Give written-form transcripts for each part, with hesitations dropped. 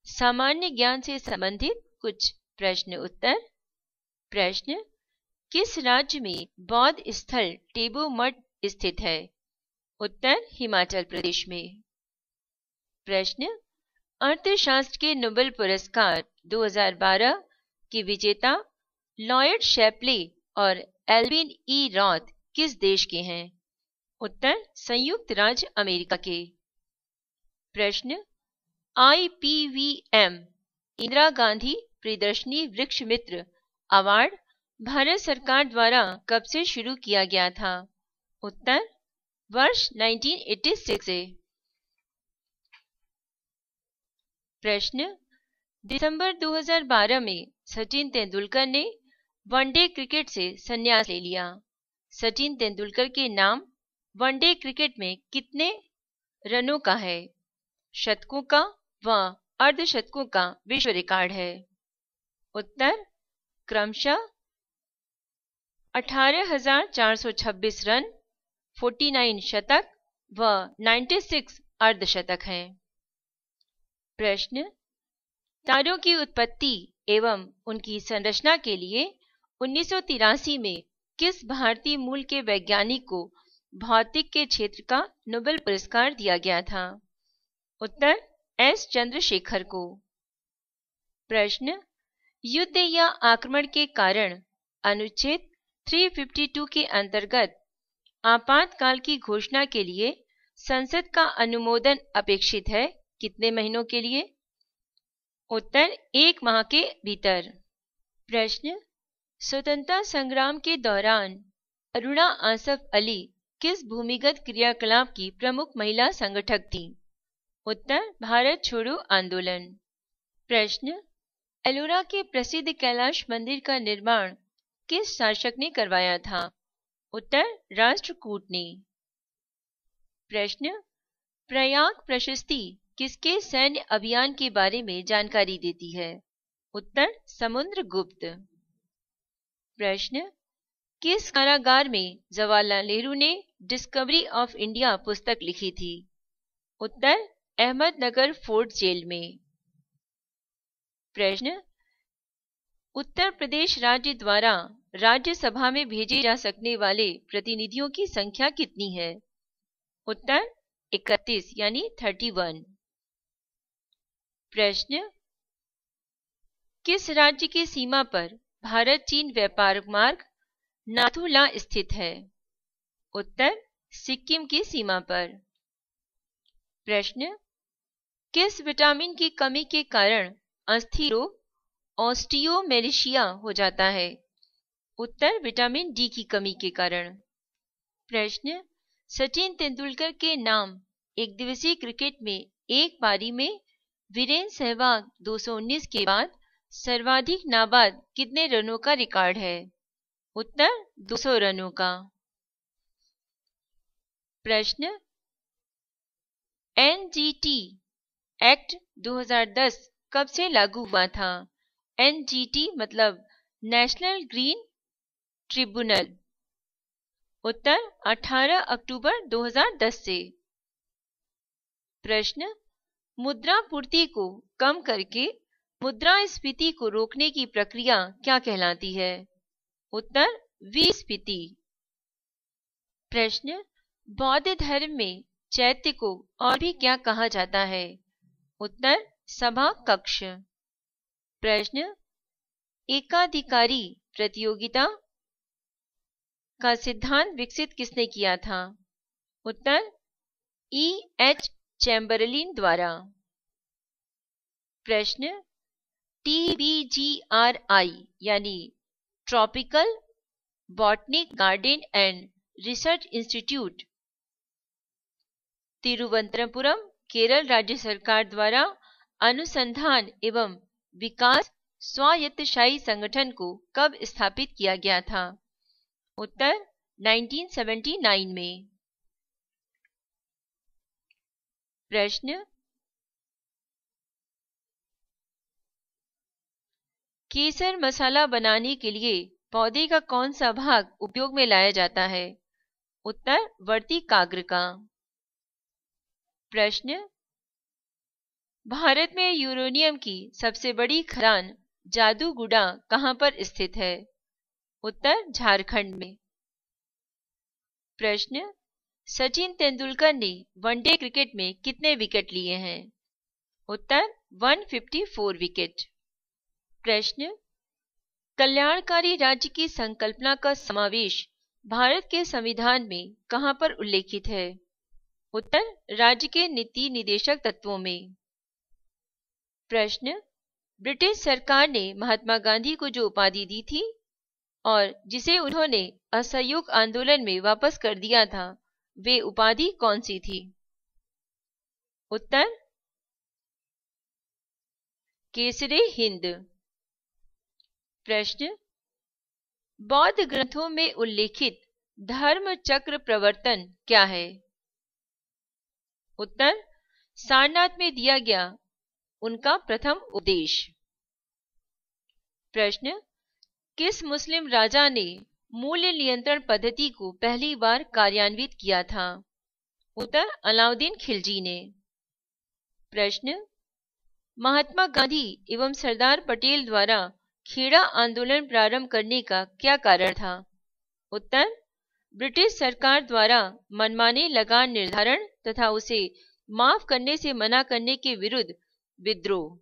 सामान्य ज्ञान से संबंधित कुछ प्रश्न उत्तर। प्रश्न, किस राज्य में बौद्ध स्थल टेबू मठ स्थित है? उत्तर, हिमाचल प्रदेश में। प्रश्न, अर्थशास्त्र के नोबेल पुरस्कार 2012 के विजेता लॉयड शैप्ले और एल्विन ई रॉथ किस देश के हैं? उत्तर, संयुक्त राज्य अमेरिका के। प्रश्न, IPVM इंदिरा गांधी प्रियदर्शनी वृक्ष मित्र अवार्ड भारत सरकार द्वारा कब से शुरू किया गया था? उत्तर, वर्ष 1986 से। प्रश्न, दिसंबर 2012 में सचिन तेंदुलकर ने वनडे क्रिकेट से संन्यास ले लिया। सचिन तेंदुलकर के नाम वनडे क्रिकेट में कितने रनों का है? शतकों का व अर्धशतकों का विश्व रिकॉर्ड है? उत्तर, क्रमशः 18,426 रन, 49 शतक व 96 अर्धशतक हैं। प्रश्न, तारों की उत्पत्ति एवं उनकी संरचना के लिए 1983 में किस भारतीय मूल के वैज्ञानिक को भौतिक के क्षेत्र का नोबेल पुरस्कार दिया गया था? उत्तर, S चंद्रशेखर को। प्रश्न, युद्ध या आक्रमण के कारण अनुच्छेद 352 के अंतर्गत आपातकाल की घोषणा के लिए संसद का अनुमोदन अपेक्षित है, कितने महीनों के लिए? उत्तर, 1 माह के भीतर। प्रश्न, स्वतंत्रता संग्राम के दौरान अरुणा आसफ अली किस भूमिगत क्रियाकलाप की प्रमुख महिला संगठक थी? उत्तर, भारत छोड़ो आंदोलन। प्रश्न, एलोरा के प्रसिद्ध कैलाश मंदिर का निर्माण किस शासक ने करवाया था? उत्तर, राष्ट्रकूट ने। प्रश्न, प्रयाग प्रशस्ति किसके सैन्य अभियान के बारे में जानकारी देती है? उत्तर, समुद्रगुप्त। प्रश्न, किस कारागार में जवाहरलाल नेहरू ने डिस्कवरी ऑफ इंडिया पुस्तक लिखी थी? उत्तर, अहमदनगर फोर्ट जेल में। प्रश्न, उत्तर प्रदेश राज्य द्वारा राज्यसभा में भेजे जा सकने वाले प्रतिनिधियों की संख्या कितनी है? उत्तर, 31 यानी 31। प्रश्न, किस राज्य की सीमा पर भारत चीन व्यापार मार्ग नाथुला स्थित है? उत्तर, सिक्किम की सीमा पर। प्रश्न, किस विटामिन की कमी के कारण अस्थि रोग ऑस्टियोमेलेशिया हो जाता है? उत्तर, विटामिन डी की कमी के कारण। प्रश्न, सचिन तेंदुलकर के नाम एक दिवसीय क्रिकेट में एक पारी में वीरेंद्र सहवाग 219 के बाद सर्वाधिक नाबाद कितने रनों का रिकॉर्ड है? उत्तर, 200 रनों का। प्रश्न, NGT एक्ट 2010 कब से लागू हुआ था? NGT मतलब नेशनल ग्रीन ट्रिब्यूनल। उत्तर, 18 अक्टूबर 2010 से। प्रश्न, मुद्रापूर्ति को कम करके मुद्रास्फीति को रोकने की प्रक्रिया क्या कहलाती है? उत्तर, विस्फीति। प्रश्न, बौद्ध धर्म में चैत्य को और भी क्या कहा जाता है? उत्तर, सभा कक्ष। प्रश्न, एकाधिकारी प्रतियोगिता का सिद्धांत विकसित किसने किया था? उत्तर, E.H. चैम्बरलिन द्वारा। प्रश्न, TBGRI यानी tropical botanic garden and research institute Thiruvananthapuram Kerala राज्य सरकार द्वारा अनुसंधान एवं विकास स्वायत्तशासी संगठन को कब स्थापित किया गया था? उत्तर, 1979 में। प्रश्न, केसर मसाला बनाने के लिए पौधे का कौन सा भाग उपयोग में लाया जाता है? उत्तर, वर्तिकाग्र का। प्रश्न, भारत में यूरेनियम की सबसे बड़ी खदान जादूगुड़ा कहां पर स्थित है? उत्तर झारखंड में। प्रश्न, सचिन तेंदुलकर ने वनडे क्रिकेट में कितने विकेट लिए हैं? उत्तर 154 विकेट। प्रश्न, कल्याणकारी राज्य की संकल्पना का समावेश भारत के संविधान में कहां पर उल्लेखित है? उत्तर राज्य के नीति निदेशक तत्वों में। प्रश्न, ब्रिटिश सरकार ने महात्मा गांधी को जो उपाधि दी थी और जिसे उन्होंने असहयोग आंदोलन में वापस कर दिया था, वे उपाधि कौन सी थी? उत्तर केसरे हिंद। प्रश्न, बौद्ध ग्रंथों में उल्लेखित धर्म चक्र प्रवर्तन क्या है? उत्तर सारनाथ में दिया गया उनका प्रथम उपदेश। प्रश्न, किस मुस्लिम राजा ने मूल्य नियंत्रण पद्धति को पहली बार कार्यान्वित किया था? उत्तर अलाउद्दीन खिलजी ने। प्रश्न, महात्मा गांधी एवं सरदार पटेल द्वारा खेड़ा आंदोलन प्रारंभ करने का क्या कारण था? उत्तर ब्रिटिश सरकार द्वारा मनमाने लगान निर्धारण तथा उसे माफ करने से मना करने के विरुद्ध विद्रोह।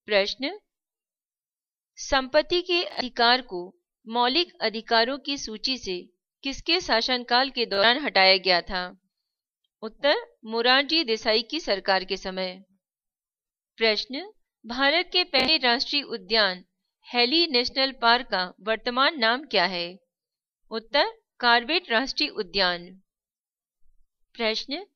प्रश्न, संपत्ति के अधिकार को मौलिक अधिकारों की सूची से किसके शासनकाल के दौरान हटाया गया था? उत्तर मोरारजी देसाई की सरकार के समय। प्रश्न, भारत के पहले राष्ट्रीय उद्यान हेली नेशनल पार्क का वर्तमान नाम क्या है? उत्तर कार्बेट राष्ट्रीय उद्यान। प्रश्न,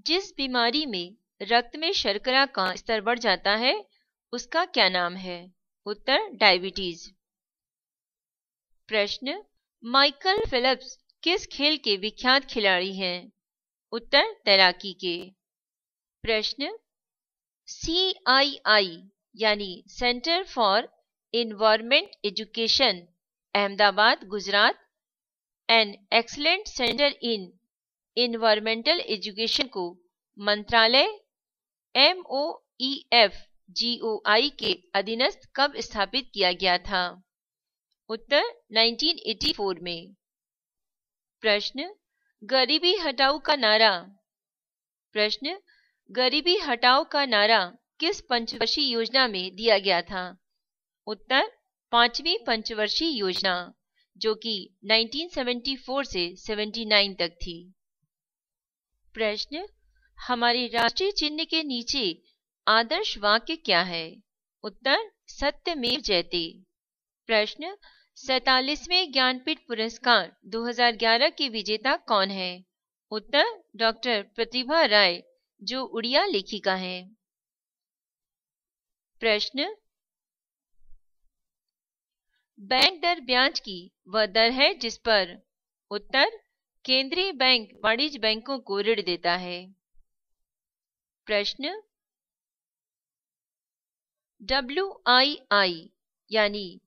जिस बीमारी में रक्त में शर्करा का स्तर बढ़ जाता है उसका क्या नाम है? उत्तर डायबिटीज। प्रश्न, माइकल फेल्प्स किस खेल के विख्यात खिलाड़ी हैं? उत्तर तैराकी के। प्रश्न, CII यानी centre for environment education Ahmedabad Gujarat an excellent centre in environmental education को मंत्रालय MOEFGOI के अधीनस्थ कब स्थापित किया गया था? उत्तर 1984 में। प्रश्न, गरीबी हटाओ का नारा। प्रश्न, गरीबी हटाओ का नारा किस पंचवर्षीय योजना में दिया गया था? उत्तर 5वीं पंचवर्षीय योजना, जो कि 1974 से 79 तक थी। प्रश्न, हमारे राष्ट्रीय चिन्ह के नीचे आदर्श वाक्य क्या है? उत्तर सत्यमेव जयते। प्रश्न, 47वें ज्ञानपीठ पुरस्कार 2011 के विजेता कौन है? उत्तर डॉक्टर प्रतिभा राय, जो उड़िया लेखिका हैं। प्रश्न, बैंक दर ब्याज की वह दर है जिस पर? उत्तर केंद्रीय बैंक वाणिज्य बैंकों को ऋण देता है। प्रश्न, WII यानी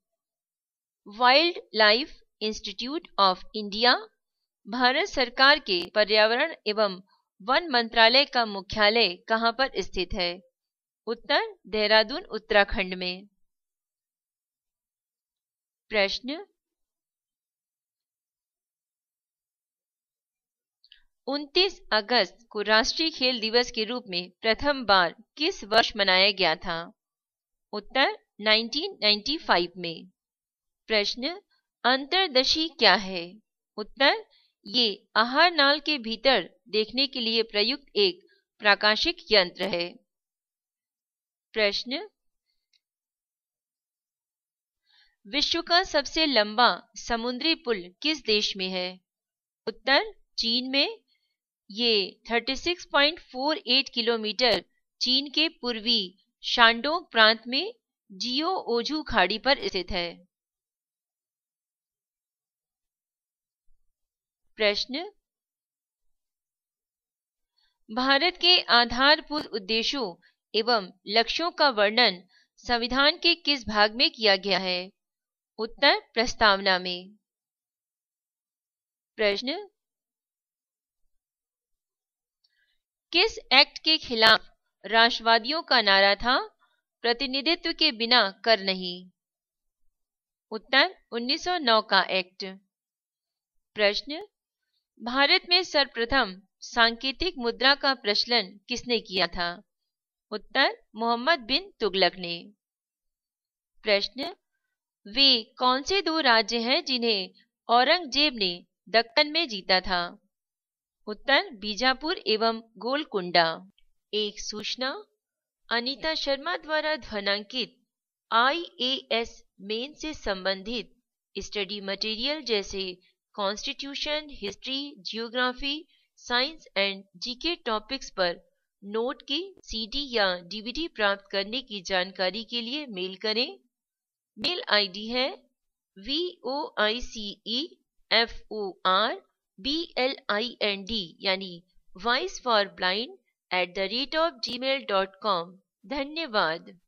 wild life institute of India Bharat सरकार के पर्यावरण एवं वन मंत्रालय का मुख्यालय कहां पर स्थित है? उत्तर देहरादून उत्तराखंड में। प्रश्न, 29 अगस्त को राष्ट्रीय खेल दिवस के रूप में प्रथम बार किस वर्ष मनाया गया था? उत्तर 1995 में। प्रश्न, अंतर्दशी क्या है? उत्तर ये आहार नाल के भीतर देखने के लिए प्रयुक्त एक प्राकाशिक यंत्र है। प्रश्न, विश्व का सबसे लंबा समुद्री पुल किस देश में है? उत्तर चीन में। ये 36.48 किलोमीटर चीन के पूर्वी शांडोंग प्रांत में जियो ओझू खाड़ी पर स्थित है। प्रश्न, भारत के आधारभूत उद्देश्यों एवं लक्ष्यों का वर्णन संविधान के किस भाग में किया गया है? उत्तर प्रस्तावना में। प्रश्न, किस एक्ट के खिलाफ राष्ट्रवादियों का नारा था? प्रतिनिधित्व के बिना कर नहीं। उत्तर 1909 का एक्ट। प्रश्न, भारत में सर्वप्रथम सांकेतिक मुद्रा का प्रचलन किसने किया था? उत्तर मोहम्मद बिन तुगलक ने। प्रश्न, वे कौन से दो राज्य हैं जिन्हें औरंगजेब ने दक्कन में जीता था? उत्तर बीजापुर एवं गोलकुंडा। एक सूचना, अनीता शर्मा द्वारा ध्वनांकित IAS मेन से संबंधित स्टडी मटेरियल जैसे constitution, history, geography, science and GK topics पर नोट की CD या DVD प्राप्त करने की जानकारी के लिए मेल करें। मेल आईडी है voiceforblind यानी voice for blind @gmail.com। धन्यवाद।